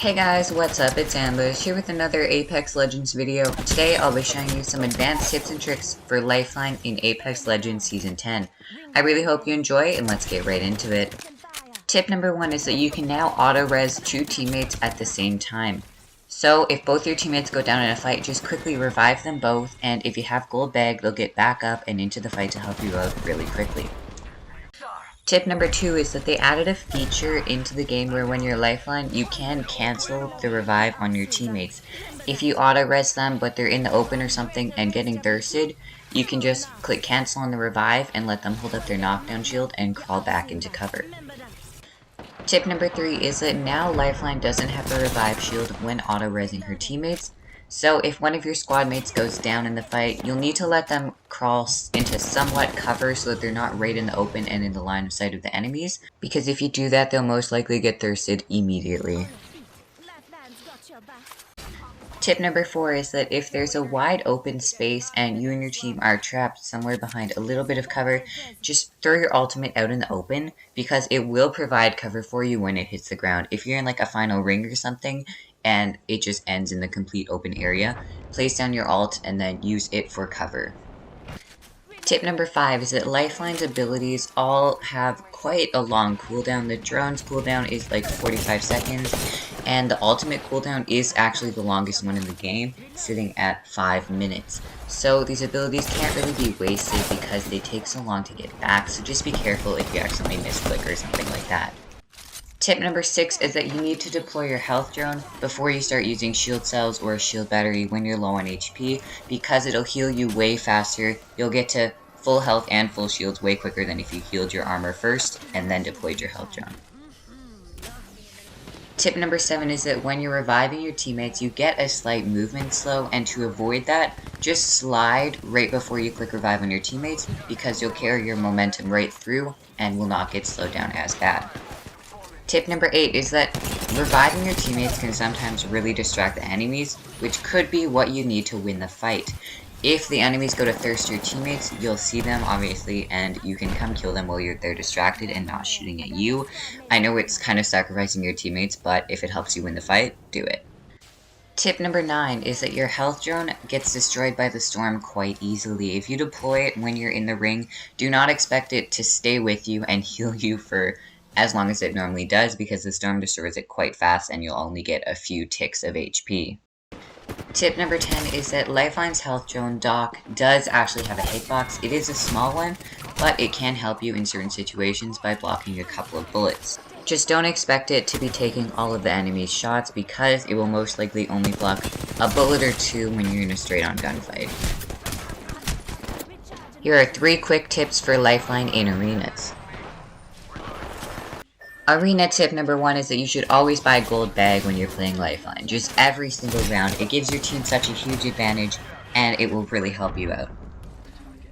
Hey guys, what's up? It's Ambush here with another Apex Legends video. Today I'll be showing you some advanced tips and tricks for Lifeline in Apex Legends Season 10. I really hope you enjoy and let's get right into it. Tip number 1 is that you can now auto-res 2 teammates at the same time. So if both your teammates go down in a fight, just quickly revive them both, and if you have gold bag, they'll get back up and into the fight to help you out really quickly. Tip number 2 is that they added a feature into the game where when you're Lifeline, you can cancel the revive on your teammates. If you auto-res them but they're in the open or something and getting thirsted, you can just click cancel on the revive and let them hold up their knockdown shield and crawl back into cover. Tip number 3 is that now Lifeline doesn't have a revive shield when auto-resing her teammates. So if one of your squad mates goes down in the fight, you'll need to let them crawl into somewhat cover so that they're not right in the open and in the line of sight of the enemies, because if you do that, they'll most likely get thirsted immediately. Tip number 4 is that if there's a wide open space and you and your team are trapped somewhere behind a little bit of cover, just throw your ultimate out in the open, because it will provide cover for you when it hits the ground. If you're in like a final ring or something, and it just ends in the complete open area, place down your ult and then use it for cover. Tip number 5 is that Lifeline's abilities all have quite a long cooldown. The drone's cooldown is like 45 seconds, and the ultimate cooldown is actually the longest one in the game, sitting at 5 minutes. So these abilities can't really be wasted because they take so long to get back, so just be careful if you accidentally misclick or something like that. Tip number 6 is that you need to deploy your health drone before you start using shield cells or a shield battery when you're low on HP, because it'll heal you way faster. You'll get to full health and full shields way quicker than if you healed your armor first and then deployed your health drone. Tip number 7 is that when you're reviving your teammates, you get a slight movement slow, and to avoid that, just slide right before you click revive on your teammates, because you'll carry your momentum right through and will not get slowed down as bad. Tip number 8 is that reviving your teammates can sometimes really distract the enemies, which could be what you need to win the fight. If the enemies go to thirst your teammates, you'll see them obviously, and you can come kill them while they're distracted and not shooting at you. I know it's kind of sacrificing your teammates, but if it helps you win the fight, do it. Tip number 9 is that your health drone gets destroyed by the storm quite easily. If you deploy it when you're in the ring, do not expect it to stay with you and heal you for as long as it normally does, because the storm destroys it quite fast and you'll only get a few ticks of HP. Tip number 10 is that Lifeline's health drone dock does actually have a hitbox. It is a small one, but it can help you in certain situations by blocking a couple of bullets. Just don't expect it to be taking all of the enemy's shots, because it will most likely only block a bullet or two when you're in a straight-on gunfight. Here are 3 quick tips for Lifeline in arenas. Arena tip number 1 is that you should always buy gold bag when you're playing Lifeline. Just every single round. It gives your team such a huge advantage, and it will really help you out.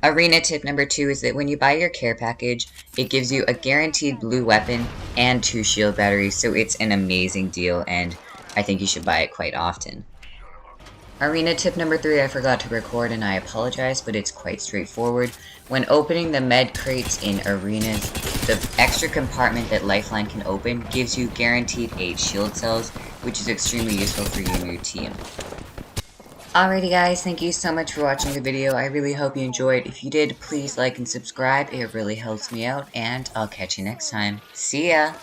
Arena tip number 2 is that when you buy your care package, it gives you a guaranteed blue weapon and 2 shield batteries, so it's an amazing deal, and I think you should buy it quite often. Arena tip number 3 I forgot to record, and I apologize, but it's quite straightforward. When opening the med crates in arenas, the extra compartment that Lifeline can open gives you guaranteed 8 shield cells, which is extremely useful for you and your team. Alrighty guys, thank you so much for watching the video. I really hope you enjoyed. If you did, please like and subscribe. It really helps me out, and I'll catch you next time. See ya!